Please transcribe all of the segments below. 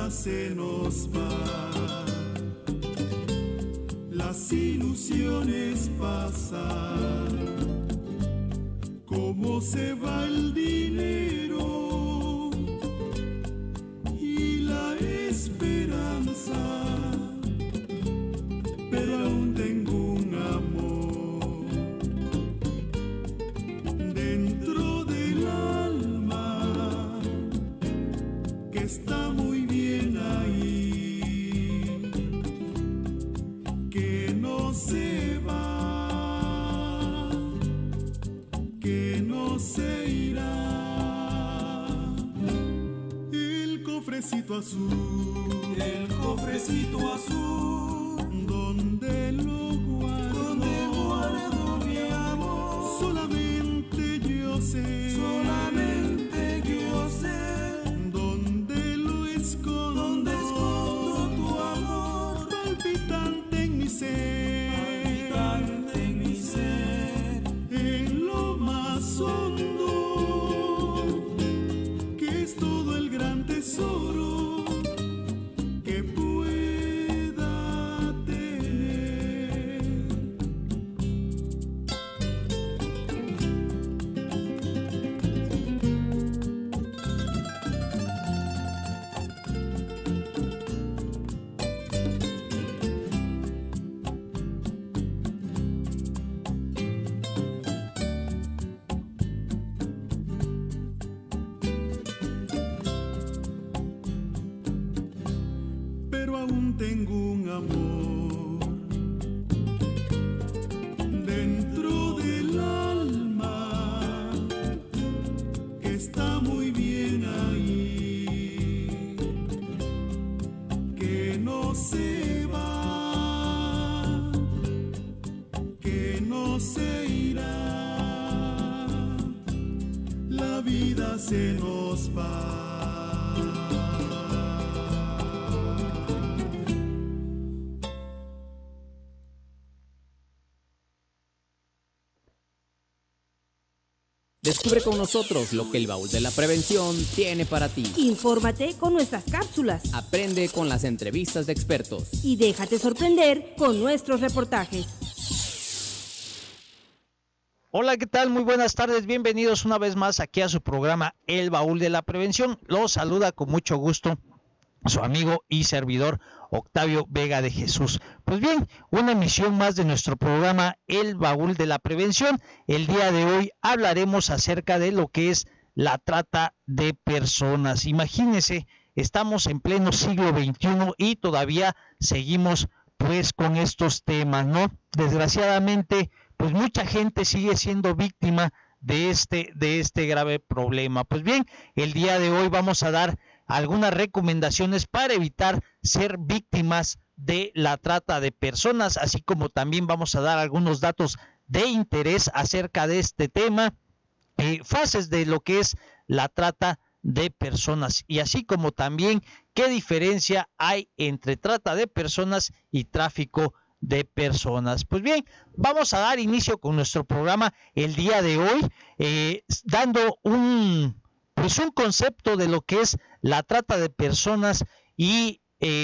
vida se nos va, las ilusiones pasan, como se va el dinero y la esperanza, pero aún tengo un amor dentro del alma que está muy bien ahí, que no se va, que no se irá. El cofrecito azul, el cofrecito azul, donde lo guardo mi amor. Solamente yo sé, solamente yo sé, donde lo escondo, donde escondo tu amor, palpitante en mi ser, palpitante en mi ser, en lo más hondo, que es todo el gran tesoro que pueda tener. Pero aún tengo un amor dentro del alma que está muy bien ahí, que no se va, que no se irá. La vida se nos va. Descubre con nosotros lo que el Baúl de la Prevención tiene para ti. Infórmate con nuestras cápsulas. Aprende con las entrevistas de expertos. Y déjate sorprender con nuestros reportajes. Hola, ¿qué tal? Muy buenas tardes. Bienvenidos una vez más aquí a su programa El Baúl de la Prevención. Los saluda con mucho gusto su amigo y servidor Octavio Vega de Jesús. Pues bien, una emisión más de nuestro programa El Baúl de la Prevención. El día de hoy hablaremos acerca de lo que es la trata de personas. Imagínense, estamos en pleno siglo XXI y todavía seguimos pues con estos temas, ¿no? Desgraciadamente, pues mucha gente sigue siendo víctima de este grave problema. Pues bien, el día de hoy vamos a dar algunas recomendaciones para evitar ser víctimas de la trata de personas, así como también vamos a dar algunos datos de interés acerca de este tema, fases de lo que es la trata de personas y así como también qué diferencia hay entre trata de personas y tráfico de personas. Pues bien, vamos a dar inicio con nuestro programa el día de hoy, dando un concepto de lo que es la trata de personas y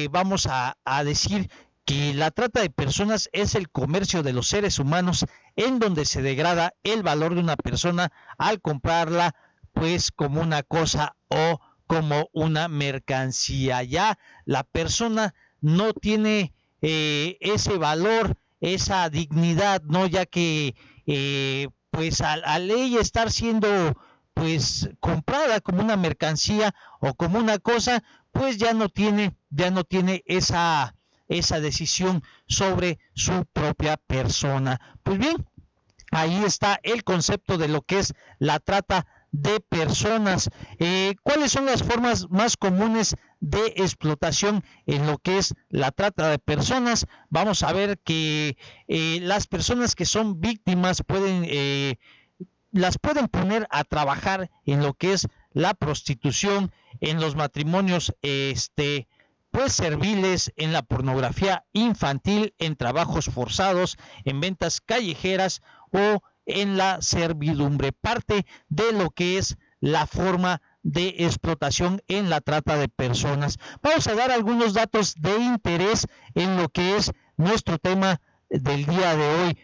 vamos a decir que la trata de personas es el comercio de los seres humanos en donde se degrada el valor de una persona al comprarla pues como una cosa o como una mercancía. Ya la persona no tiene ese valor, esa dignidad, no, ya que pues al ella estar siendo pues comprada como una mercancía o como una cosa, pues ya no tiene esa decisión sobre su propia persona. Pues bien, ahí está el concepto de lo que es la trata de personas. ¿Cuáles son las formas más comunes de explotación en lo que es la trata de personas? Vamos a ver que las personas que son víctimas las pueden poner a trabajar en lo que es la prostitución, en los matrimonios pues serviles, en la pornografía infantil, en trabajos forzados, en ventas callejeras o en la servidumbre. Parte de lo que es la forma de explotación en la trata de personas. Vamos a dar algunos datos de interés en lo que es nuestro tema del día de hoy.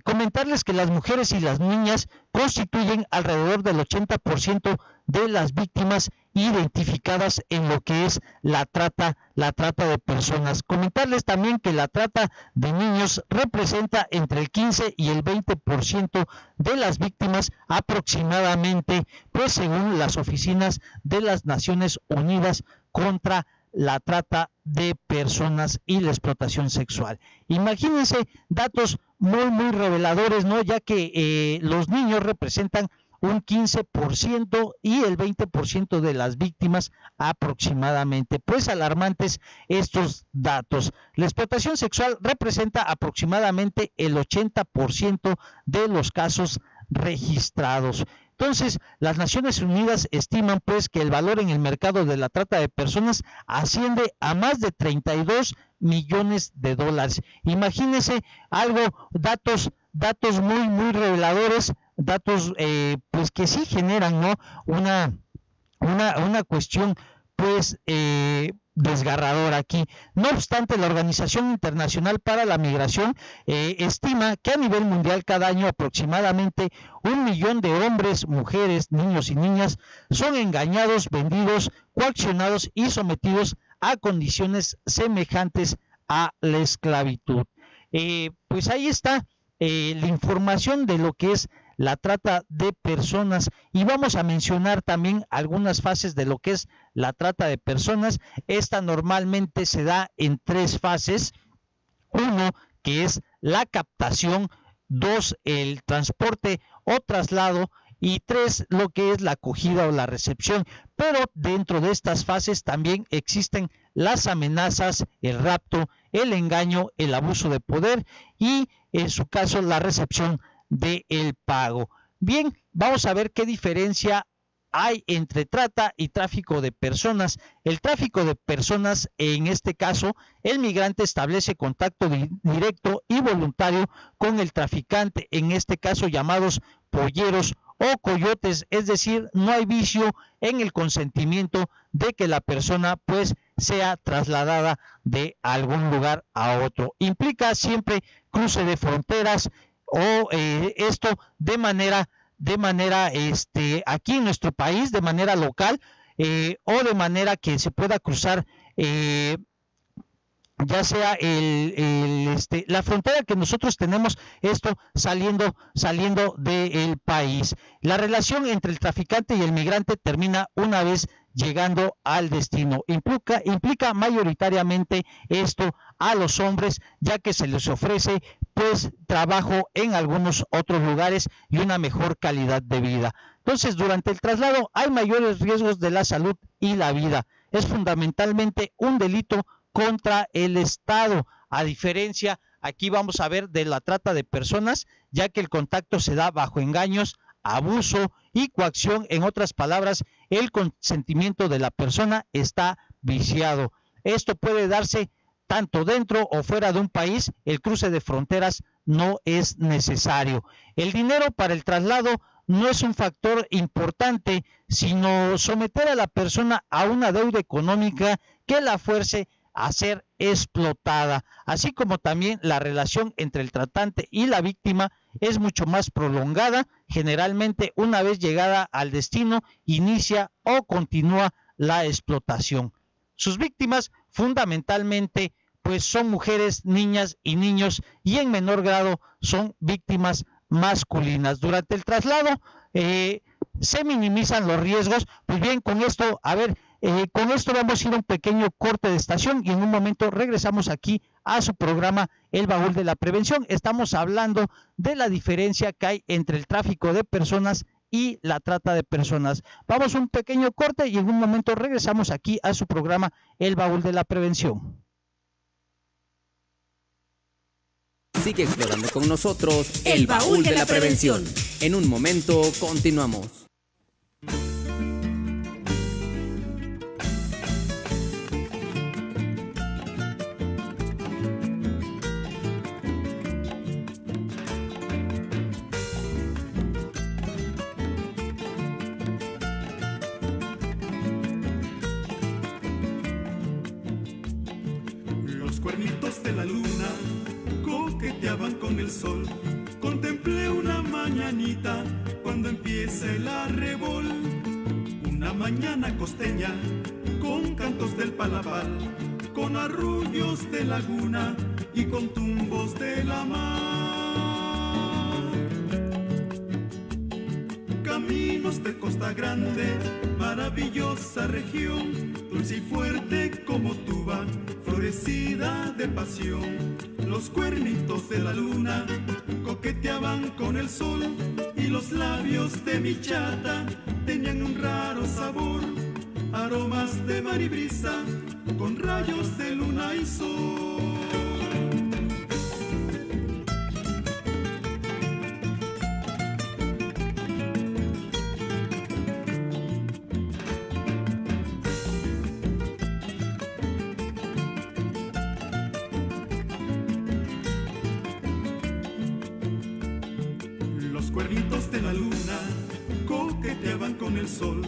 Comentarles que las mujeres y las niñas constituyen alrededor del 80% de las víctimas identificadas en lo que es la trata de personas. Comentarles también que la trata de niños representa entre el 15 y el 20% de las víctimas aproximadamente, pues según las oficinas de las Naciones Unidas contra la trata de personas y la explotación sexual. Imagínense datos muy reveladores, ¿no? Ya que los niños representan un 15% y el 20% de las víctimas aproximadamente. Pues alarmantes estos datos. La explotación sexual representa aproximadamente el 80% de los casos registrados. Entonces, las Naciones Unidas estiman pues que el valor en el mercado de la trata de personas asciende a más de 32 millones de dólares. Imagínense algo, datos muy reveladores, datos pues que sí generan, ¿no? una cuestión pues desgarradora aquí. No obstante, la Organización Internacional para la Migración estima que a nivel mundial cada año aproximadamente 1 millón de hombres, mujeres, niños y niñas son engañados, vendidos, coaccionados y sometidos a condiciones semejantes a la esclavitud. Pues ahí está la información de lo que es la trata de personas, y vamos a mencionar también algunas fases de lo que es la trata de personas. Esta normalmente se da en 3 fases. 1, que es la captación; 2, el transporte o traslado; y 3, lo que es la acogida o la recepción. Pero dentro de estas fases también existen las amenazas, el rapto, el engaño, el abuso de poder y en su caso la recepción del pago. Bien, vamos a ver qué diferencia hay entre trata y tráfico de personas. El tráfico de personas, en este caso, el migrante establece contacto directo y voluntario con el traficante, en este caso llamados polleros o coyotes, es decir, no hay vicio en el consentimiento de que la persona pues sea trasladada de algún lugar a otro. Implica siempre cruce de fronteras o esto de manera aquí en nuestro país, de manera local, o de manera que se pueda cruzar ya sea la frontera que nosotros tenemos, esto saliendo del país. La relación entre el traficante y el migrante termina una vez llegando al destino. Implica mayoritariamente esto a los hombres, ya que se les ofrece pues trabajo en algunos otros lugares y una mejor calidad de vida. Entonces, durante el traslado hay mayores riesgos de la salud y la vida. Es fundamentalmente un delito contra el Estado, a diferencia, aquí vamos a ver, de la trata de personas, ya que el contacto se da bajo engaños, abuso y coacción. En otras palabras, el consentimiento de la persona está viciado. Esto puede darse tanto dentro o fuera de un país. El cruce de fronteras no es necesario. El dinero para el traslado no es un factor importante, sino someter a la persona a una deuda económica que la fuerce a ser explotada, así como también la relación entre el tratante y la víctima es mucho más prolongada. Generalmente, una vez llegada al destino, inicia o continúa la explotación. Sus víctimas fundamentalmente pues son mujeres, niñas y niños, y en menor grado son víctimas masculinas. Durante el traslado se minimizan los riesgos. Pues bien, con esto, con esto vamos a ir a un pequeño corte de estación y en un momento regresamos aquí a su programa El Baúl de la Prevención. Estamos hablando de la diferencia que hay entre el tráfico de personas y la trata de personas. Vamos a un pequeño corte y en un momento regresamos aquí a su programa El Baúl de la Prevención. Sigue explorando con nosotros El Baúl de la Prevención. En un momento continuamos. cuernitos de la luna coqueteaban con el sol. Contemplé una mañanita cuando empieza el arrebol. Una mañana costeña con cantos del palapal, con arrullos de laguna y con tumbos de la mar. Caminos de Costa Grande, maravillosa región, dulce y fuerte como tuba, florecida de pasión. Los cuernitos de la luna coqueteaban con el sol y los labios de mi chata tenían un raro sabor, aromas de mar y brisa con rayos de luna y sol. Cuernitos de la luna coqueteaban con el sol.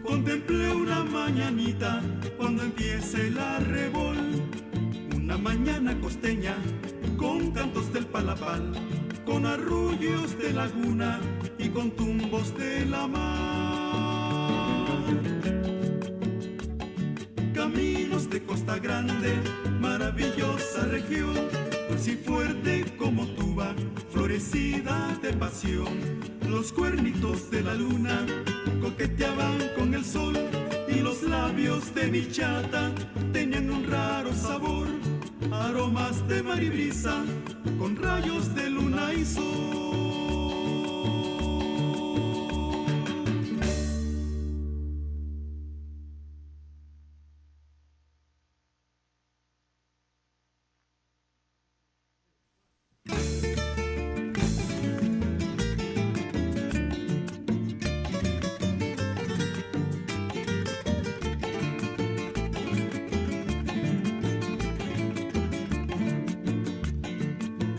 Contemplé una mañanita cuando empieza el arrebol. Una mañana costeña con cantos del palapal, con arrullos de laguna y con tumbos de la mar. Caminos de Costa Grande, maravillosa región, dulce y fuerte como tuba, florecida de pasión. Los cuernitos de la luna coqueteaban con el sol y los labios de mi chata tenían un raro sabor, aromas de mar y brisa con rayos de luna y sol.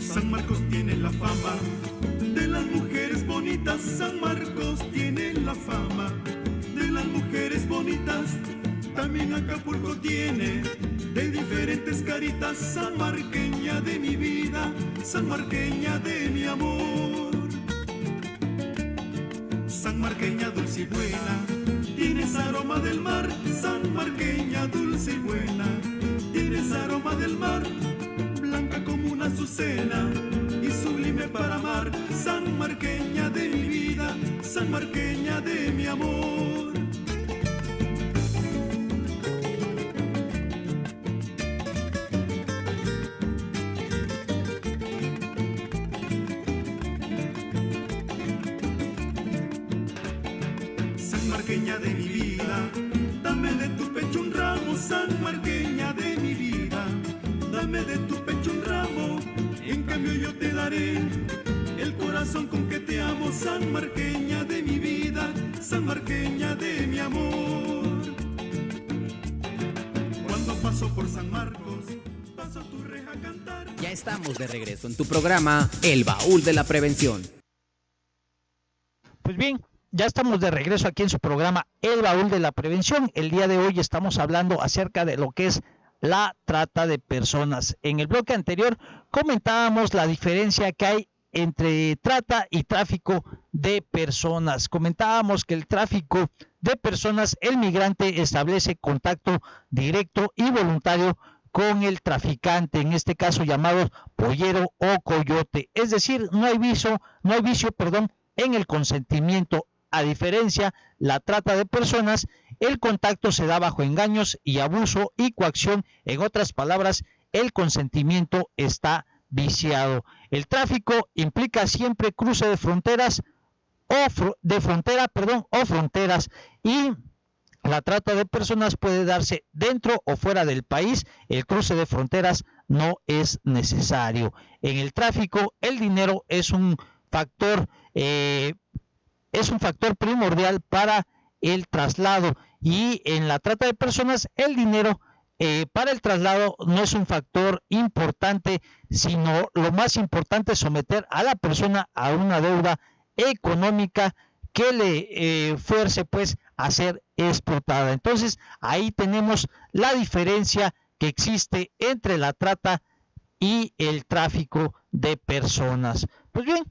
San Marcos tiene la fama de las mujeres bonitas. San Marcos tiene la fama de las mujeres bonitas. También Acapulco tiene de diferentes caritas. Sanmarqueña de mi vida, sanmarqueña de mi amor. Sanmarqueña dulce y buena, tienes aroma del mar. Sanmarqueña dulce y buena, tienes aroma del mar. Blanca como una azucena y sublime para amar. Sanmarqueña de mi vida, sanmarqueña de mi amor. Sanmarqueña de mi vida, dame de tu pecho un ramo. Sanmarqueña de mi vida, dame de tu pecho un ramo, en cambio yo te daré el corazón con que te amo. Sanmarqueña de mi vida, sanmarqueña de mi amor. Cuando paso por San Marcos, paso tu reja a cantar. Ya estamos de regreso en tu programa El Baúl de la Prevención. Pues bien, ya estamos de regreso aquí en su programa El Baúl de la Prevención. El día de hoy estamos hablando acerca de lo que es la trata de personas. En el bloque anterior comentábamos la diferencia que hay entre trata y tráfico de personas. Comentábamos que el tráfico de personas, el migrante establece contacto directo y voluntario con el traficante, en este caso llamado pollero o coyote. Es decir, no hay vicio, en el consentimiento. A diferencia, la trata de personas, el contacto se da bajo engaños y abuso y coacción. En otras palabras, el consentimiento está viciado. El tráfico implica siempre cruce de fronteras o fronteras, y la trata de personas puede darse dentro o fuera del país. El cruce de fronteras no es necesario. En el tráfico, el dinero es un factor primordial para el traslado, y en la trata de personas el dinero para el traslado no es un factor importante, sino lo más importante es someter a la persona a una deuda económica que le fuerce pues a ser explotada. Entonces ahí tenemos la diferencia que existe entre la trata y el tráfico de personas. Pues bien,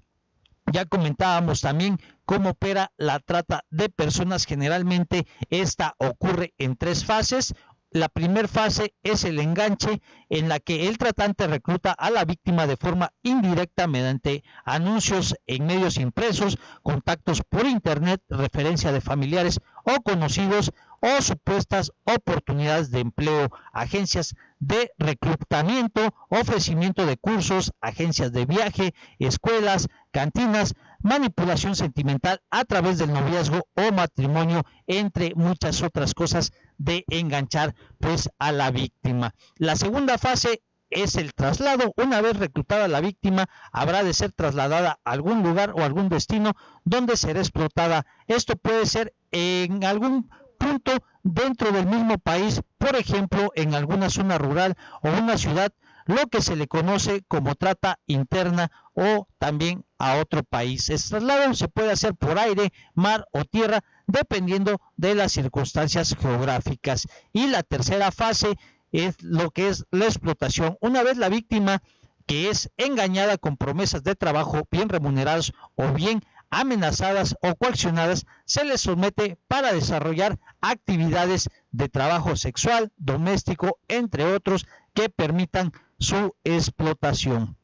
ya comentábamos también cómo opera la trata de personas. Generalmente esta ocurre en 3 fases. La primera fase es el enganche, en la que el tratante recluta a la víctima de forma indirecta mediante anuncios en medios impresos, contactos por internet, referencia de familiares o conocidos o supuestas oportunidades de empleo, agencias de reclutamiento, ofrecimiento de cursos, agencias de viaje, escuelas, cantinas, manipulación sentimental a través del noviazgo o matrimonio, entre muchas otras cosas de enganchar pues a la víctima. La segunda fase es el traslado. Una vez reclutada la víctima, habrá de ser trasladada a algún lugar o algún destino donde será explotada. Esto puede ser en algún punto dentro del mismo país, por ejemplo, en alguna zona rural o una ciudad, lo que se le conoce como trata interna, o también a otro país. El traslado se puede hacer por aire, mar o tierra, dependiendo de las circunstancias geográficas. Y la tercera fase es lo que es la explotación. Una vez la víctima, que es engañada con promesas de trabajo bien remuneradas o bien amenazadas o coaccionadas, se les somete para desarrollar actividades de trabajo sexual, doméstico, entre otros, que permitan su explotación.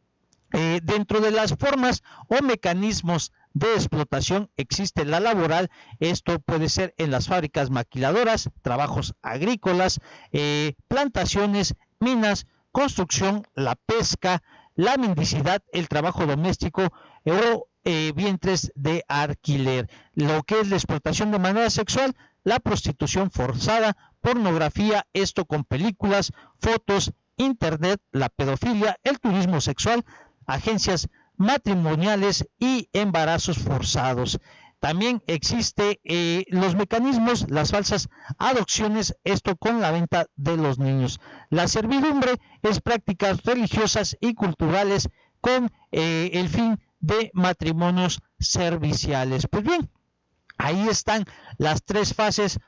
Dentro de las formas o mecanismos de explotación existe la laboral. Esto puede ser en las fábricas maquiladoras, trabajos agrícolas, plantaciones, minas, construcción, la pesca, la mendicidad, el trabajo doméstico o vientres de alquiler. Lo que es la explotación de manera sexual, la prostitución forzada, pornografía, esto con películas, fotos, internet, la pedofilia, el turismo sexual, agencias matrimoniales y embarazos forzados. También existe los mecanismos, las falsas adopciones, esto con la venta de los niños. La servidumbre es prácticas religiosas y culturales con el fin de matrimonios serviciales. Pues bien, ahí están las 3 fases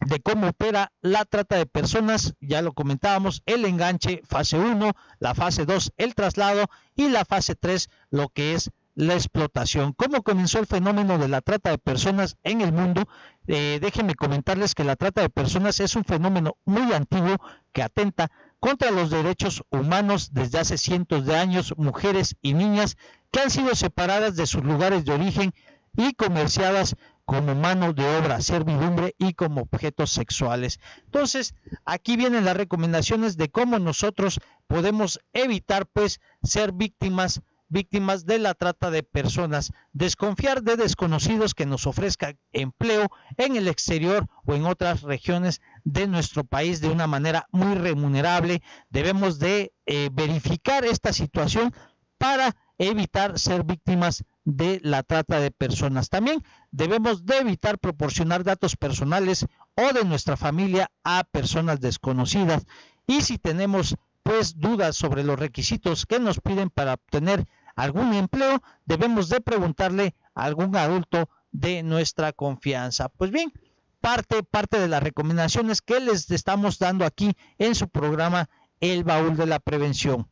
de cómo opera la trata de personas. Ya lo comentábamos: el enganche, fase 1, la fase 2, el traslado, y la fase 3, lo que es la explotación. ¿Cómo comenzó el fenómeno de la trata de personas en el mundo? Déjenme comentarles que la trata de personas es un fenómeno muy antiguo que atenta contra los derechos humanos desde hace cientos de años. Mujeres y niñas que han sido separadas de sus lugares de origen y comerciadas como mano de obra, servidumbre y como objetos sexuales. Entonces, aquí vienen las recomendaciones de cómo nosotros podemos evitar pues ser víctimas de la trata de personas. Desconfiar de desconocidos que nos ofrezcan empleo en el exterior o en otras regiones de nuestro país de una manera muy remunerable. Debemos de verificar esta situación para evitar ser víctimas de la trata de personas. También debemos de evitar proporcionar datos personales o de nuestra familia a personas desconocidas. Y si tenemos pues dudas sobre los requisitos que nos piden para obtener algún empleo, debemos de preguntarle a algún adulto de nuestra confianza. Pues bien, parte de las recomendaciones que les estamos dando aquí en su programa El Baúl de la Prevención.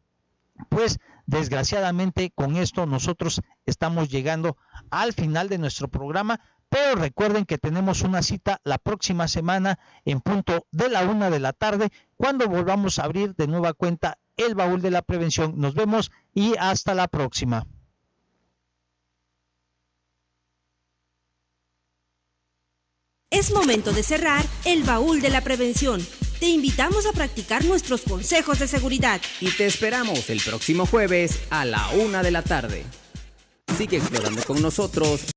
Pues desgraciadamente con esto nosotros estamos llegando al final de nuestro programa, pero recuerden que tenemos una cita la próxima semana en punto de la 1 de la tarde, cuando volvamos a abrir de nueva cuenta El Baúl de la Prevención. Nos vemos y hasta la próxima. Es momento de cerrar El Baúl de la Prevención. Te invitamos a practicar nuestros consejos de seguridad. Y te esperamos el próximo jueves a la 1 de la tarde. Sigue explorando con nosotros